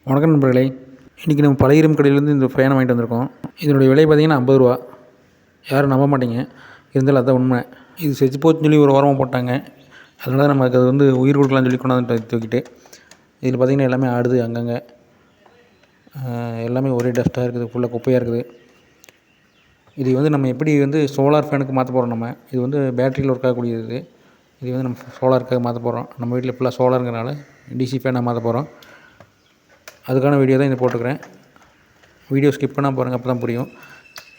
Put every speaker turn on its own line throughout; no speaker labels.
வணக்கம் நண்பர்களே, இன்றைக்கி நம்ம பலகிரம் கடையிலேருந்து இந்த ஃபேனை வாங்கிட்டு வந்திருக்கோம். இதனுடைய விலை பார்த்திங்கன்னா 50 ரூபா. யாரும் நம்ப மாட்டீங்க, இருந்தாலும் அதுதான் உண்மை. இது செத்து போச்சுன்னு சொல்லி ஒரு ஓரமாக போட்டாங்க. அதனால தான் நமக்கு அது உயிர் கொடுக்கலான்னு சொல்லி கொண்டாந்து தூக்கிட்டு இதில் பார்த்திங்கன்னா எல்லாமே ஆடுது. அங்கங்கே எல்லாமே ஒரே டஸ்ட்டாக இருக்குது, ஃபுல்லாக குப்பையாக இருக்குது. இது நம்ம எப்படி சோலார் ஃபேனுக்கு மாற்ற போகிறோம். நம்ம இது பேட்டரியில் ஒர்க் ஆகக்கூடியது. இது நம்ம சோலாருக்காக மாற்ற போகிறோம். நம்ம வீட்டில் ஃபுல்லாக சோலாருங்கிறனால டிசி ஃபேனாக மாற்ற போகிறோம். அதுக்கான வீடியோ தான் இதை போட்டுக்கிறேன். வீடியோ ஸ்கிப் பண்ணால் பாருங்கள், அப்போ தான் புரியும்.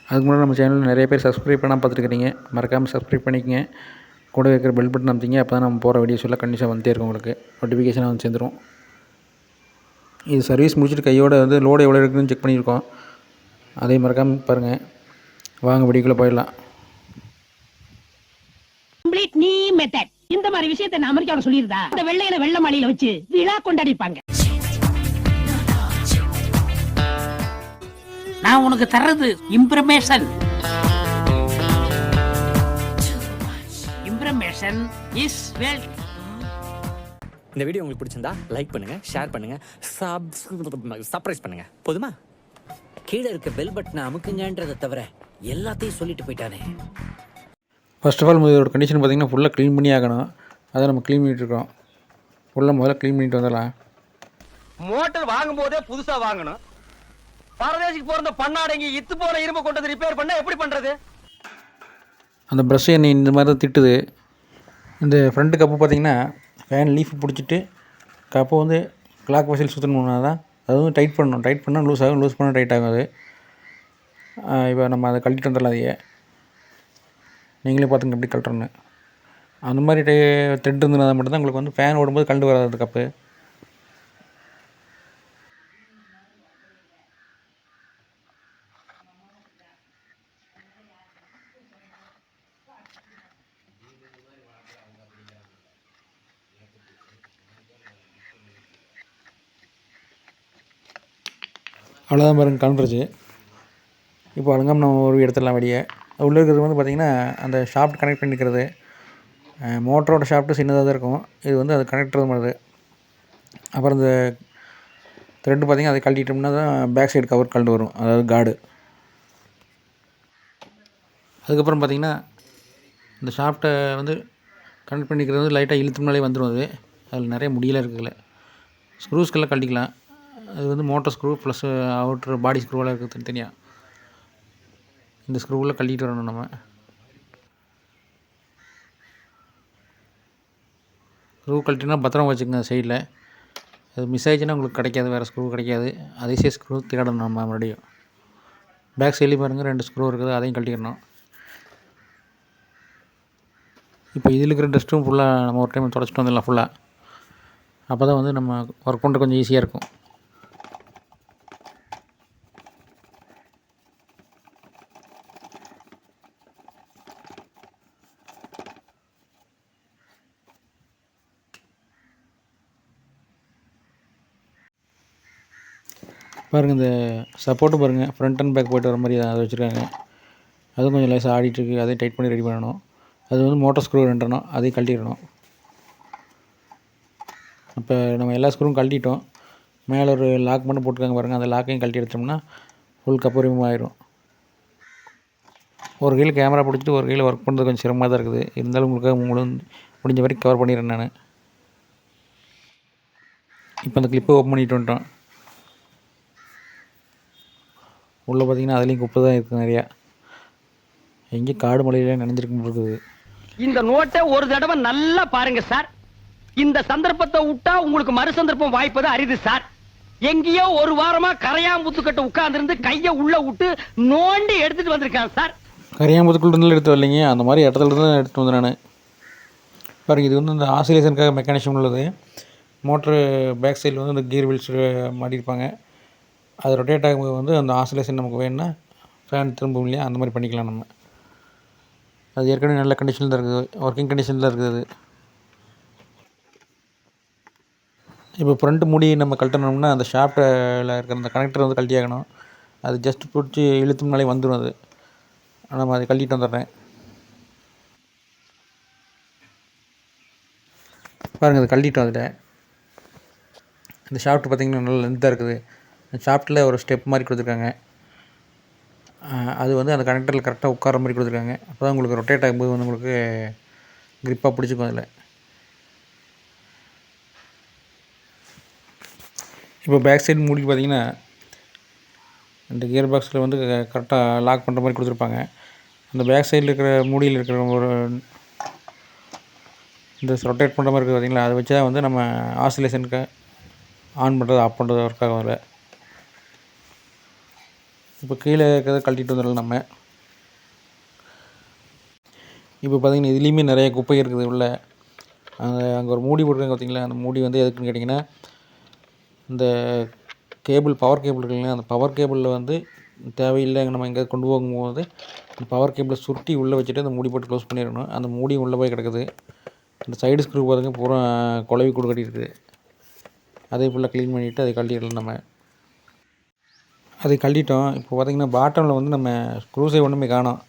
அதுக்கு முன்னாடி நம்ம சேனலில் நிறைய பேர் சப்ஸ்கிரைப் பண்ணால் பார்த்துருக்கிறீங்க. மறக்காமல் சப்ஸ்கிரைப் பண்ணிக்கங்க. கூட இருக்கிற பெல் பட்டன் அமைத்திங்க. அப்போ தான் நம்ம போகிற வீடியோஸ் எல்லாம் கண்டிப்பாக வந்துட்டே இருக்கும். உங்களுக்கு நோட்டிஃபிகேஷனாக சேர்ந்துடும். இது சர்வீஸ் முடிச்சுட்டு கையோடு லோடு எவ்வளோ இருக்குதுன்னு செக் பண்ணியிருக்கோம். அதையும் மறக்காமல் பாருங்கள். வாங்க வீடியோக்குள்ளே போயிடலாம்.
இந்த மாதிரி விஷயத்தை நான் அமெரிக்காவில் சொல்லியிருந்தா இந்த வெள்ளையனை வெள்ள மாளிகையில வச்சு விழா கொண்டாடிப்பாங்க. நான் உனக்கு தர்றது இம்ப்ரமேஷன் இஸ் வெல்த்.
இந்த வீடியோ உங்களுக்கு பிடிச்சிருந்தா லைக் பண்ணுங்க, ஷேர் பண்ணுங்க, சப்ஸ்கிரைப் பண்ணுங்க. போதுமா?
கீழே இருக்க பெல் பட்டனை அமுக்குங்கன்றதை தவிர எல்லாத்தையும் சொல்லிட்டு போயிட்டானே.
ஃபர்ஸ்ட் ஆஃப் ஆல் இதோட கண்டிஷன் பார்த்திங்கன்னா ஃபுல்லாக க்ளீன் பண்ணி ஆகணும். அதை நம்ம க்ளீன் பண்ணிகிட்ருக்கோம். ஃபுல்லாக முதல்ல க்ளீன் பண்ணிட்டு வந்துடலாம்.
மோட்டர் வாங்கும் போதே புதுசாக வாங்கணும். பரதேசிக்கு போகிற பண்ணாடங்கி இத்து போகிற இரும்பை கொண்டு வந்து ரிப்பேர் பண்ணால் எப்படி பண்ணுறது? அந்த
ப்ரஷ் என்னை இந்த மாதிரி தான் திட்டுது. இந்த ஃப்ரண்ட்டு கப்பு பார்த்திங்கன்னா ஃபேன் லீஃப் பிடிச்சிட்டு கப்பு கிளாக் வாசல் சுற்றணும்னா தான் அது டைட் பண்ணணும். டைட் பண்ணால் லூஸ் ஆகும், லூஸ் பண்ணால் டைட் ஆகும். அது இப்போ நம்ம அதை கழட்டிட்டு வந்துடலாம். அதையே நீங்களே பார்த்துங்க எப்படி கழட்டுறோன்னு. அந்த மாதிரி த்ரெட் இருந்ததுனா மட்டும்தான் உங்களுக்கு ஃபேன் ஓடும்போது கழண்டு வராது அந்த கப்பு. அவ்வளோதான் பாருங்கள், கலண்டுருச்சு. இப்போ அலங்காமல் நம்ம ஒரு இடத்துலாம் வெளியே உள்ளே இருக்கிறது பார்த்திங்கன்னா அந்த ஷாஃப்ட் கனெக்ட் பண்ணிக்கிறது. மோட்டரோட ஷாஃப்ட்டு சின்னதாக தான் இருக்கும். இது அது கனெக்டர் மாதிரி. அப்புறம் இந்த த்ரெட்டு பார்த்திங்கன்னா அதை கழட்டிட்டோம்னா தான் பேக் சைடு கவர் கழண்டு வரும், அதாவது கார்டு. அதுக்கப்புறம் பார்த்திங்கன்னா இந்த ஷாஃப்ட்டை கனெக்ட் பண்ணிக்கிறது லைட்டாக இழுத்துனாலே வந்துடும். அதில் நிறைய முடியலாம் இருக்குதுல்ல, ஸ்க்ரூஸ்கெல்லாம் கழட்டிக்கலாம். அது மோட்டர் ஸ்க்ரூ ப்ளஸ் அவுட்ரு பாடி ஸ்க்ரூவெல்லாம் இருக்குது தனித்தனியாக. இந்த ஸ்க்ரூவில் கழட்டிட்டு வரணும் நம்ம. ஸ்க்ரூ கழட்டினா பத்திரம் வச்சுக்கோங்க சைடில். அது மிஸ் ஆகிடுச்சுன்னா உங்களுக்கு கிடைக்காது, வேறு ஸ்க்ரூ கிடைக்காது. அதே ஸ்க்ரூ தேடணும் நம்ம மறுபடியும். பேக் சைட்லேயும் பாருங்கள் 2 ஸ்க்ரூ இருக்குது, அதையும் கழட்டிடணும். இப்போ இதில் இருக்கிற டஸ்ட்டும் ஃபுல்லாக நம்ம ஒரு டைம் தொடச்சிட்டு வந்துடலாம் ஃபுல்லாக. அப்போ தான் நம்ம ஒர்க் பண்ணுறது கொஞ்சம் ஈஸியாக இருக்கும். பாருங்கள், இந்த சப்போர்ட்டும் பாருங்கள், ஃப்ரண்ட் அண்ட் பேக் போய்ட்டு வர மாதிரி அதை வச்சுருக்காங்க. அதுவும் கொஞ்சம் லேசாக ஆடிட்டுருக்கு. அதையும் டைட் பண்ணி ரெடி பண்ணணும். அது மோட்டர் ஸ்க்ரூ ரெண்டணும், அதையும் கழட்டிடணும். இப்போ நம்ம எல்லா ஸ்க்ரூவும் கழட்டிட்டோம். மேலே ஒரு லாக் மட்டும் போட்டுருக்காங்க பாருங்கள், அந்த லாக்கையும் கழட்டி எடுத்தோம்னா ஃபுல் கப்பு ரிமூவ் ஆயிரும். ஒரு கையில் கேமரா பிடிச்சிட்டு ஒரு கையில் ஒர்க் பண்ணுறது கொஞ்சம் சிரமமாக தான் இருக்குது. இருந்தாலும் உங்களுக்கு முடிஞ்ச வரைக்கும் கவர் பண்ணிடுறேன் நான். இப்போ அந்த கிளிப்பை ஓப்பன் பண்ணிட்டு வந்துட்டோம். உள்ளே பார்த்திங்கன்னா அதுலேயும் குப்பை தான் இருக்குது நிறையா. எங்கே காடு மலையில நினைஞ்சிருக்கும் இருக்குது.
இந்த நோட்டை ஒரு தடவை நல்லா பாருங்க சார். இந்த சந்தர்ப்பத்தை விட்டா உங்களுக்கு மறு சந்தர்ப்பம் வாய்ப்பது அரிது சார். எங்கேயோ ஒரு வாரமா கரையாம்புத்துக்கிட்ட உட்கார்ந்துருந்து கையை உள்ள விட்டு நோண்டி எடுத்துட்டு வந்திருக்கேன் சார்.
கரையாம்புத்துக்குள்ள இருந்து எடுத்து வரலைங்க, அந்த மாதிரி இடத்துல தான் எடுத்துட்டு வந்தேன் நான். பாருங்க, இது இந்த ஆசிலேஷனுக்காக மெக்கானிசம் உள்ளது. மோட்ரு பேக் சைடில் இந்த கீர் வீல்ஸ் மாட்டியிருப்பாங்க. அது ரொட்டேட் ஆகும்போது அந்த ஆசிலேஷன் நமக்கு வேணும்னா ஃபேன் திரும்பவும் இல்லையா, அந்த மாதிரி பண்ணிக்கலாம் நம்ம. அது ஏற்கனவே நல்ல கண்டிஷனில் தான் இருக்குது, ஒர்க்கிங் கண்டிஷனில் தான் இருக்குது. இப்போ ஃப்ரண்ட் மூடி நம்ம கழட்டணும்னா அந்த ஷாஃப்ட்டில் இருக்கிற அந்த கனெக்டர் கழட்டி ஆகணும். அது ஜஸ்ட் பிடிச்சி இழுத்துனாலே வந்துடும். அது நம்ம அதை கழட்டிட்டு வந்துடுறேன். பாருங்கள், அது கழட்டிட்டோம். அதில் இந்த ஷாஃப்ட் பார்த்திங்கன்னா நல்லா லென்த்தாக இருக்குது. இந்த ஷாஃப்ட்டில் ஒரு ஸ்டெப் மாதிரி கொடுத்துருக்காங்க. அது வந்து அந்த கனெக்டரில் கரெக்டாக உட்கார மாதிரி கொடுத்துருக்காங்க. அப்போ தான் உங்களுக்கு ரொட்டேட் ஆகும்போது வந்து உங்களுக்கு க்ரிப்பாக பிடிச்சிக்கும் அதில். இப்போ பேக் சைடு மூடி பார்த்திங்கன்னா இந்த கியர் பாக்ஸில் வந்து கரெக்டாக லாக் பண்ணுற மாதிரி கொடுத்துருப்பாங்க. அந்த பேக் சைடில் இருக்கிற மூடியில் இருக்கிற ஒரு இந்த ரொட்டேட் பண்ணுற மாதிரி இருக்குது பார்த்திங்களா, அதை வச்சு தான் வந்து நம்ம ஆசிலேஷனுக்கு ஆன் பண்ணுறது ஆஃப் பண்ணுறது ஒர்க் ஆகும் அதில். இப்போ கீழே இருக்கிறத கழட்டிட்டு வந்துடலாம் நம்ம. இப்போ பார்த்திங்கன்னா இதுலேயுமே நிறைய குப்பை இருக்குது உள்ள. அங்கே ஒரு மூடி போட்டிருக்காங்க பார்த்திங்களா, அந்த மூடி வந்து எதுக்குன்னு கேட்டிங்கன்னா, இந்த கேபிள் பவர் கேபிள் இருக்குங்களா, அந்த பவர் கேபிளில் வந்து தேவையில்லை நம்ம எங்கேயாவது கொண்டு போகும்போது அந்த பவர் கேபிளை சுருட்டி உள்ளே வச்சுட்டு அந்த மூடி போட்டு க்ளோஸ் பண்ணிடணும். அந்த மூடி உள்ளே போய் கிடக்குது. அந்த சைடு ஸ்க்ரூ பாருங்க பூரா குழவி கூடு கட்டியிருக்குது. அதை ஃபுல்லாக க்ளீன் பண்ணிவிட்டு அதை கழட்டிடலாம் நம்ம. அதை கழட்டிட்டோம். இப்போ பார்த்திங்கன்னா பாட்டமில் வந்து நம்ம ஸ்க்ரூஸே ஒன்றுமே காணோம்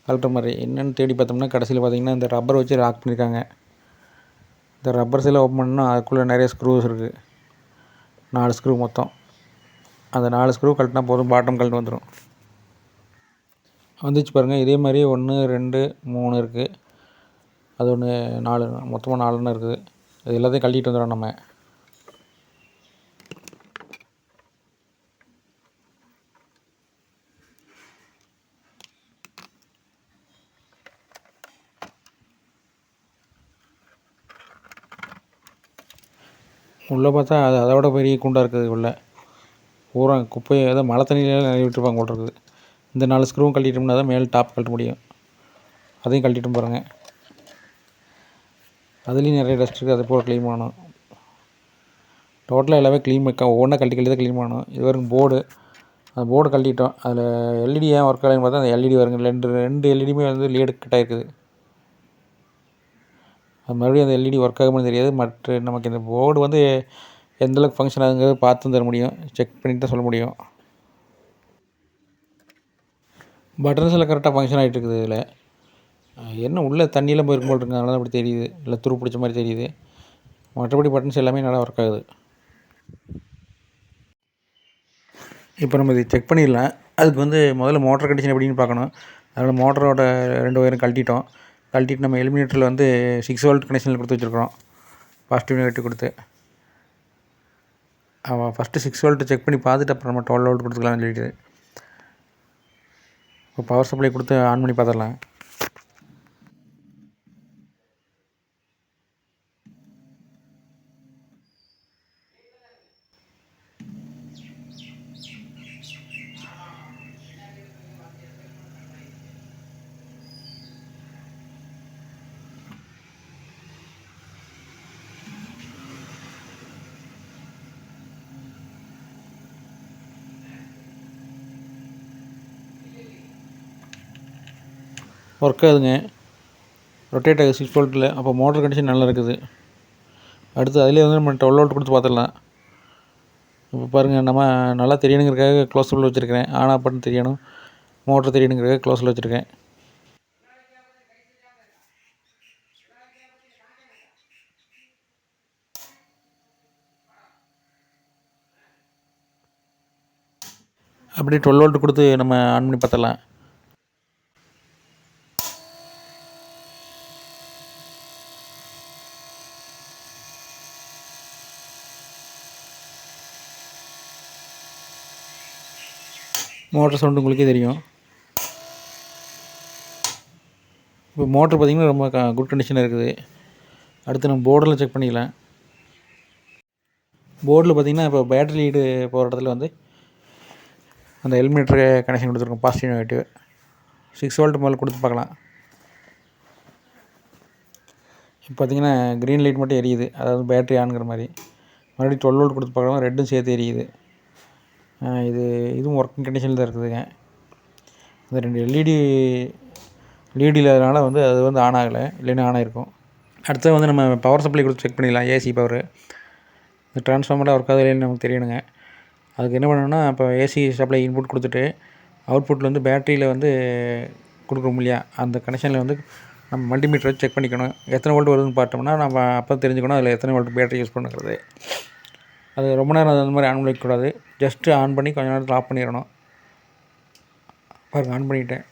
கழட்டுற மாதிரி. என்னென்னு தேடி பார்த்தோம்னா கடைசியில் பார்த்திங்கன்னா இந்த ரப்பர் வச்சு லாக் பண்ணியிருக்காங்க. இந்த ரப்பர் சைடில் ஓப்பன் பண்ணால் அதுக்குள்ளே நிறைய ஸ்க்ரூஸ் இருக்குது. 4 ஸ்க்ரூ மொத்தம். அந்த 4 ஸ்க்ரூ கழட்டினா போதும், பாட்டம் கழட்டு வந்துடும். வந்துச்சு பாருங்கள். இதே மாதிரி 1 2 3 இருக்குது. அது ஒன்று 4, மொத்தமாக 4 இருக்குது. அது எல்லாத்தையும் கழட்டிட்டு வந்துடும் நம்ம. உள்ளே பார்த்தா அது அதோட பெரிய குண்டாக இருக்குது. உள்ளே பூரா குப்பையை ஏதோ மழை தண்ணியிலாம் நிறைய விட்டுருப்பாங்க போல் இருக்குது. இந்த 4 ஸ்க்ரூவும் கழட்டிட்டோம்னா தான் மேலே டாப் கழட்ட முடியும். அதையும் கழட்டிட்டு பாருங்கள். அதுலேயும் நிறைய டஸ்ட் இருக்குது. அதை போல் க்ளீன் பண்ணணும். டோட்டலாக எல்லாமே க்ளீன் ஒவ்வொன்றா கழட்டி தான் க்ளீன் பண்ணணும். இது வரைக்கும் போர்டு, அந்த போர்டு கழட்டிட்டோம். அதில் எல்இடி ஏன் ஒர்க் ஆகலைன்னு பார்த்தா அந்த எல்இடி வருங்க. ரெண்டு எல்இடியுமே வந்து லீடு கட் ஆகிருக்குது. அது மறுபடியும் அந்த எல்இடி ஒர்க் ஆகும்னு தெரியாது. மற்ற நமக்கு இந்த போர்டு வந்து எந்தளவுக்கு ஃபங்க்ஷன் ஆகுங்கிறது பார்த்து தர முடியும். செக் பண்ணிட்டு தான் சொல்ல முடியும். பட்டன்ஸ் எல்லாம் கரெக்டாக ஃபங்க்ஷன் ஆகிட்டு இருக்குது. இதில் என்ன உள்ளே தண்ணியெல்லாம் போயிருக்கும் போல் இருக்குது. அதனால தான் அப்படி தெரியுது. இல்லை துரு பிடிச்ச மாதிரி தெரியுது. மற்றபடி பட்டன்ஸ் எல்லாமே நல்லா ஒர்க் ஆகுது. இப்போ நம்ம இதை செக் பண்ணிடலாம். அதுக்கு வந்து முதல்ல மோட்டர் கண்டிஷன் எப்படின்னு பார்க்கணும். அதனால் மோட்டரோட 2 ஒயரும் கழட்டிட்டோம். கழட்டிட்டு நம்ம எலிமினேட்டரில் வந்து 6 வோல்ட் கனெக்ஷனில் கொடுத்து வச்சுருக்கிறோம். பாசிட்டிவ் நெகட்டிவ் கொடுத்து ஃபஸ்ட்டு 6 வோல்ட்டு செக் பண்ணி பார்த்துட்டு அப்புறம் நம்ம 12 வோல்ட் கொடுத்துக்கலாம்னு சொல்லிட்டு இப்போ பவர் சப்ளை கொடுத்து ஆன் பண்ணி பார்த்துடலாம். ஒர்க் ஆகுதுங்க. ரொட்டேட் ஆகுது 6 வோல்ட்டில். அப்போ மோட்டர் கண்டிஷன் நல்லா இருக்குது. அடுத்து அதிலே வந்து நம்ம 12 வோல்ட் கொடுத்து பார்த்துடலாம். இப்போ பாருங்கள், நம்ம நல்லா தெரியணுங்கிறதுக்காக க்ளோஸபிள் வச்சுருக்கிறேன். ஆன் ஆஃப் பட்டன் தெரியணும், மோட்டர் தெரியணுங்கிறதுக்காக க்ளோஸில் வச்சுருக்கேன். அப்படியே 12 வோல்ட் கொடுத்து நம்ம ஆன் பண்ணி பார்த்துடலாம். மோட்டர் சவுண்டு உங்களுக்கே தெரியும். இப்போ மோட்ரு பார்த்திங்கன்னா ரொம்ப குட் கண்டிஷனாக இருக்குது. அடுத்து நம்ம போர்டில் செக் பண்ணிக்கலாம். போர்டில் பார்த்திங்கன்னா இப்போ பேட்டரி லீடு போகிற இடத்துல வந்து அந்த எலிமினேட்டர் கனெக்ஷன் கொடுத்துருக்கோம். பாசிட்டிவ் நெகட்டிவ் 6 வோல்ட் முதல்ல கொடுத்து பார்க்கலாம். இப்போ பார்த்திங்கன்னா க்ரீன் லைட் மட்டும் எரியுது, அதாவது பேட்டரி ஆனுங்கிற மாதிரி. மறுபடியும் 12 வோல்ட் கொடுத்து பார்க்கலாம், ரெட்டும் சேர்த்து எரியுது. இதுவும் ஒர்க்கிங் கண்டிஷனில் தான் இருக்குதுங்க. இந்த 2 எல்இடி லீடு இல்லாதனால வந்து அது வந்து ஆன் ஆகலை, இல்லைன்னா ஆன் ஆகிருக்கும். அடுத்தது வந்து நம்ம பவர் சப்ளை கொடுத்து செக் பண்ணிடலாம். ஏசி பவர் இந்த ட்ரான்ஸ்ஃபார்மராக ஒர்க் ஆகுது இல்லைன்னு நமக்கு தெரியணுங்க. அதுக்கு என்ன பண்ணணும்னா, இப்போ ஏசி சப்ளை இன்புட் கொடுத்துட்டு அவுட்புட்டில் வந்து பேட்டரியில் வந்து கொடுக்குறோம் இல்லையா, அந்த கனெக்ஷனில் வந்து நம்ம மல்டிமீட்டர் வச்சு செக் பண்ணிக்கணும். எத்தனை வோல்ட் வருதுன்னு பார்த்தோம்னா நம்ம அப்போ தெரிஞ்சுக்கணும் அதில் எத்தனை வோல்ட் பேட்டரி யூஸ் பண்ணுறது. அது ரொம்ப நேரம் அந்த மாதிரி ஆன் பண்ணிக்கூடாது. ஜஸ்ட்டு ஆன் பண்ணி கொஞ்சம் நேரத்தில் ஆஃப் பண்ணிடணும். பாருங்கள், ஆன் பண்ணிவிட்டேன்.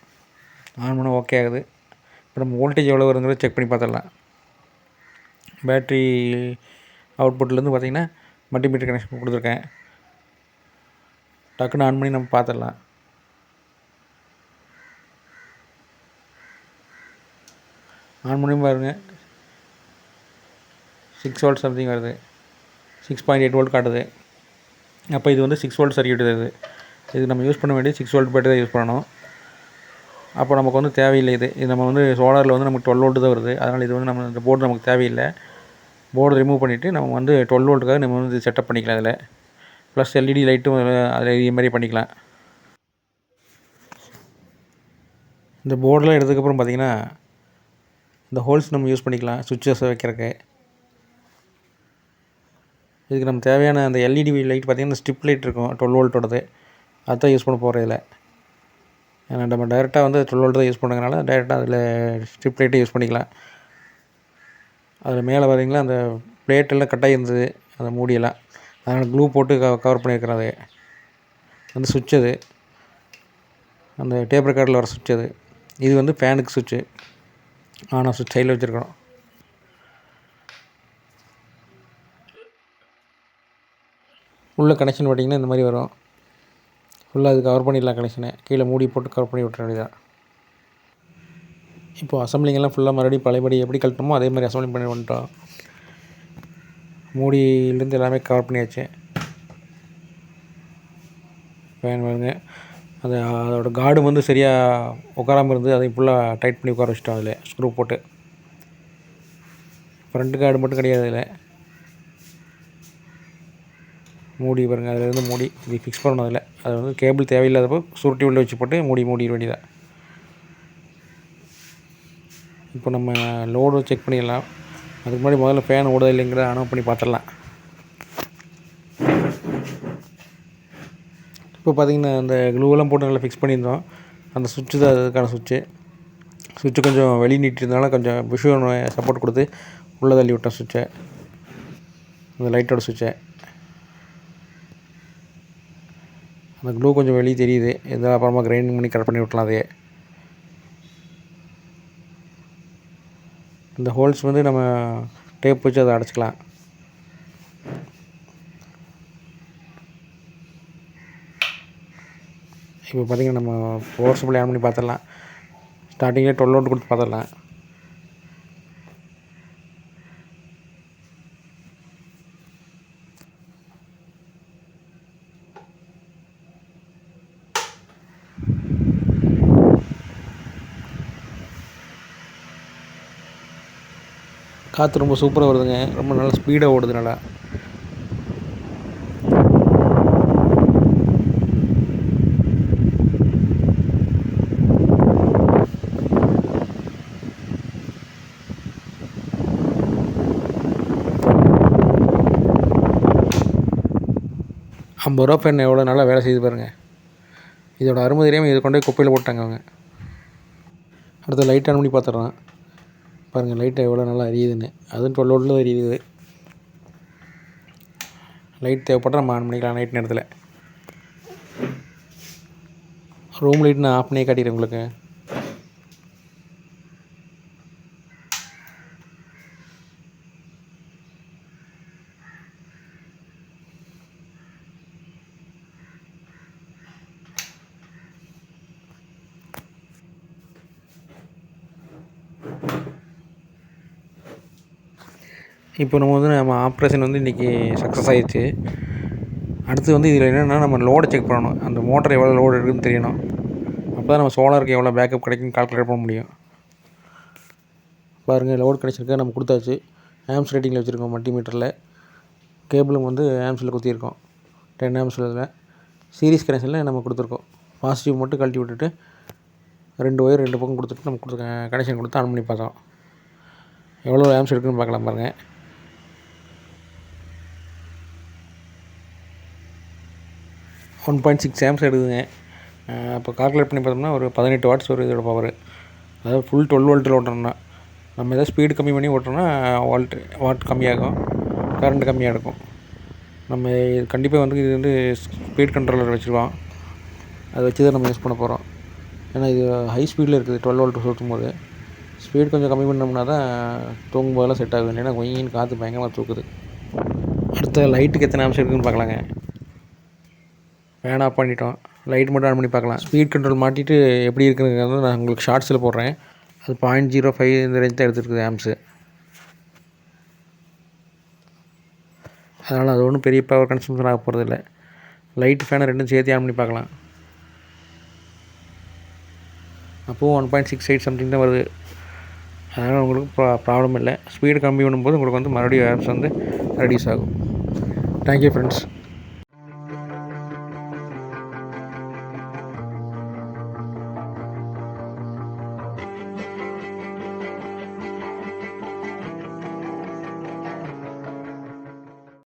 ஆன் பண்ண ஓகே ஆகுது. இப்போ நம்ம வோல்டேஜ் எவ்வளோ வருங்கிறத செக் பண்ணி பார்த்துடலாம். பேட்ரி அவுட்புட்லேருந்து பார்த்திங்கன்னா மல்டிமீட்டர் கனெக்ஷன் கொடுத்துருக்கேன். டக்குன்னு ஆன் பண்ணி நம்ம பார்த்துடலாம். ஆன் பண்ணி பாருங்கள், 6 வோல்ட் சம்திங் வருது. 6.8 வோல்ட் காட்டுது. அப்போ இது வந்து 6 வோல்ட் சர்க்யூட். இது நம்ம யூஸ் பண்ண வேண்டியது 6 வோல்ட் பேட்டரி தான் யூஸ் பண்ணணும். அப்போ நமக்கு வந்து தேவையில்லை. இது நம்ம வந்து சோலாரில் வந்து நமக்கு 12 வோல்ட் தான் வருது. அதனால் இது வந்து நம்ம இந்த போர்டு நமக்கு தேவையில்லை. போர்டு ரிமூவ் பண்ணிவிட்டு நம்ம வந்து 12 வோல்ட்டுக்காக நம்ம வந்து செட்டப் பண்ணிக்கலாம். அதில் ப்ளஸ் எல்இடி லைட்டும் அதில் இது மாதிரி பண்ணிக்கலாம். இந்த போர்டெலாம் எடுத்ததுக்கப்புறம் பார்த்திங்கன்னா இந்த ஹோல்ஸ் நம்ம யூஸ் பண்ணிக்கலாம் சுவிட்சஸை வைக்கிறதுக்கு. இதுக்கு நம்ம தேவையான அந்த எல்இடி லைட் பார்த்திங்கன்னா ஸ்ட்ரிப் லைட் இருக்கும் 12 வோல்ட்டோடது. அதுதான் யூஸ் பண்ண போகிறோம் இதில். ஏன்னா நம்ம டைரெக்டாக வந்து 12 வோல்ட் தான் யூஸ் பண்ணுறதுனால டைரெக்டாக அதில் ஸ்ட்ரிப் லைட்டை யூஸ் பண்ணிக்கலாம். அதில் மேலே பார்த்திங்கன்னா அந்த பிளேட்டெல்லாம் கட்டாகி இருந்தது, அந்த மூடியெல்லாம். அதனால் க்ளூ போட்டு கவர் பண்ணியிருக்கிறோம். அது வந்து சுவிட்ச், அது அந்த டேப் ரெக்கார்டில் வர சுவிட்ச். அது இது வந்து ஃபேனுக்கு சுவிட்சு, ஆன் ஆஃப் சுவிட்ச் சைடில் வச்சுருக்கோம். உள்ள கனெக்ஷன் பார்த்திங்கன்னா இந்த மாதிரி வரும். ஃபுல்லாக அது கவர் பண்ணிடலாம் கனெக்ஷனை. கீழே மூடி போட்டு கவர் பண்ணி விட்டுற வேண்டியதான். இப்போது அசம்பிளிங்கெல்லாம் ஃபுல்லாக மறுபடியும் பழையபடி எப்படி கழட்டணுமோ அதே மாதிரி அசம்பிளிங் பண்ணி வந்துட்டோம். மூடியிலேருந்து எல்லாமே கவர் பண்ணியாச்சு. ஃபேன் வருங்க, அதோட கார்டு வந்து சரியாக உட்காராமல் இருந்து அதையும் ஃபுல்லாக டைட் பண்ணி உட்கார வச்சிட்டோம். அதில் ஸ்க்ரூ போட்டு. ஃப்ரண்ட் கார்டு மட்டும் கிடையாது அதில். மூடி பாருங்கள், அதில் இருந்து மூடி இது ஃபிக்ஸ் பண்ணணும். அதில் அது வந்து கேபிள் தேவையில்லாதப்போ சுருட்டி உள்ள வச்சு போட்டு மூடிட வேண்டியதான். இப்போ நம்ம லோடு செக் பண்ணிடலாம். அதுக்கு முன்னாடி முதல்ல ஃபேன் ஓடுதா இல்லைங்கிறத ஆன் பண்ணி பார்த்துடலாம். இப்போ பார்த்திங்கன்னா அந்த க்ளூவெல்லாம் போட்டு நல்லா ஃபிக்ஸ் பண்ணியிருந்தோம். அந்த சுவிட்சு தான் அதுக்கான சுவிட்சு கொஞ்சம் வெளியே நீட்டிருந்தனால கொஞ்சம் புஷ்ஷு சப்போர்ட் கொடுத்து உள்ளே தள்ளி விட்டோம் சுவிட்சை, அந்த லைட்டோட சுவிட்சை. அந்த க்ளூ கொஞ்சம் வெளியே தெரியுது. இதெல்லாம் அப்புறமா கிரைண்டிங் பண்ணி கரெக்ட் பண்ணி விட்டலாம். அதே இந்த ஹோல்ஸ் வந்து நம்ம டேப் வச்சு அதை அடைச்சிக்கலாம். இப்போ பார்த்திங்கன்னா நம்ம பவர் சப்ளை ஆன் பண்ணி பார்த்துடலாம். ஸ்டார்டிங்கில் 12 வோல்ட் கொடுத்து பார்த்துடலாம். காற்று ரொம்ப சூப்பராக வருதுங்க. ரொம்ப நல்லா ஸ்பீடாக ஓடுது. நல்லா 50 ரூபா ஃபேன் எவ்வளோ நல்லா வேலை செய்து பாருங்கள். இதோட அருமை தெரியாமல் இதை கொண்டு போய் குப்பையில் போட்டாங்க அவங்க. அடுத்து லைட் ஆன் பண்ணி பார்த்துட்றான். பாருங்கள் லைட்டை எவ்வளோ நல்லா எரியுதுன்னு. அதுவும் 12 வோல்ட்டில் எரியுது. லைட் தேவைப்பட்டால் நம்ம ஆன் பண்ணிக்கலாம் நைட் நேரத்தில். ரூம் லைட் நான் ஆஃப் பண்ணியே காட்டிடுறேன் உங்களுக்கு. இப்போ நம்ம ஆப்ரேஷன் வந்து இன்றைக்கி சக்ஸஸ் ஆகிடுச்சு. அடுத்து வந்து இதில் என்னென்னா நம்ம லோடை செக் பண்ணணும். அந்த மோட்டர் எவ்வளோ லோடு இருக்குதுன்னு தெரியணும். அப்போ தான் நம்ம சோலாருக்கு எவ்வளோ பேக்கப் கிடைக்குன்னு கால்குலேட் பண்ண முடியும். பாருங்கள், லோடு கிடைச்சிருக்கா நம்ம கொடுத்தாச்சு. ஆம்ஸ் ரேட்டிங்கில் வச்சுருக்கோம் மல்டிமீட்டரில். கேபிளும் வந்து ஆம்ஸில் குத்தியிருக்கோம் 10 ஆம்ஸில். இதில் சீரிஸ் கனெக்ஷனில் நம்ம கொடுத்துருக்கோம். பாசிட்டிவ் மட்டும் கழட்டி விட்டுட்டு 2 ஒயர் 2 பக்கம் கொடுத்துட்டு நம்ம கனெக்ஷன் கொடுத்து ஆன் பண்ணி பார்த்தோம். எவ்வளோ ஆம்ஸ் இருக்குதுன்னு பார்க்கலாம். பாருங்கள், 1.6 ஆம்ஸ் எடுக்குதுங்க. அப்போ கால்குலேட் பண்ணி பார்த்தோம்னா ஒரு 18 வாட்ஸ் ஒரு இதோட பவர். அதாவது ஃபுல் 12 வோல்ட்டில் ஓட்டணும்னா. நம்ம எதாவது ஸ்பீடு கம்மி பண்ணி ஓட்டோம்னா வாட் கம்மியாகும், கரண்ட் கம்மியாக இருக்கும். நம்ம கண்டிப்பாக வந்து இது வந்து ஸ்பீட் கண்ட்ரோலர் வச்சுருக்கோம், அதை வச்சு தான் நம்ம யூஸ் பண்ண போகிறோம். ஏன்னா இது ஹை ஸ்பீடில் இருக்குது 12 வோல்ட் சுற்றும் போது. ஸ்பீட் கொஞ்சம் கம்மி பண்ணோம்னா தான் தூங்கும் போதெல்லாம் செட் ஆகுது, இல்லைன்னா கொயின்னு காற்று பயங்கரமாக தூக்குது. அடுத்த லைட்டுக்கு எத்தனை ஆம்ஸ் இருக்குதுன்னு பார்க்கலாங்க. ஃபேன் ஆஃப் பண்ணிட்டோம், லைட் மட்டும் ஆன் பண்ணி பார்க்கலாம். ஸ்பீட் கண்ட்ரோல் மாட்டிட்டு எப்படி இருக்குதுங்கிறது நான் உங்களுக்கு ஷார்ட்ஸில் போடுறேன். அது 0.05 இந்த ரேஞ்ச் தான் எடுத்துருக்குது ஆம்ஸு. அதனால் அது ஒன்றும் பெரிய பவர் கன்சம்ஷன் ஆக போகிறதில்ல. லைட்டு ஃபேனை ரெண்டும் சேர்த்து ஆன் பண்ணி பார்க்கலாம். அப்போது 1.68 சம்திங் தான் வருது. அதனால் உங்களுக்கு ப்ராப்ளம் இல்லை. ஸ்பீடு கம்மி பண்ணும்போது உங்களுக்கு வந்து மறுபடியும் ஆப்ஸ் வந்து ரெடியூஸ் ஆகும். Thank you friends.